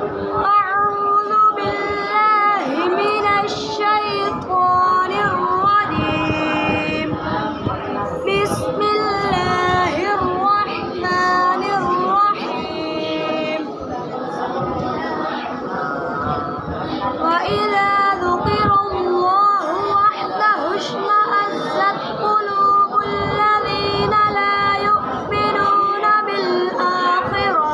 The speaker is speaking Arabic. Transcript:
أعوذ بالله من الشيطان الرجيم. بسم الله الرحمن الرحيم. وإذا ذكر الله وحده اشمأزت قلوب الذين لا يؤمنون بالآخرة.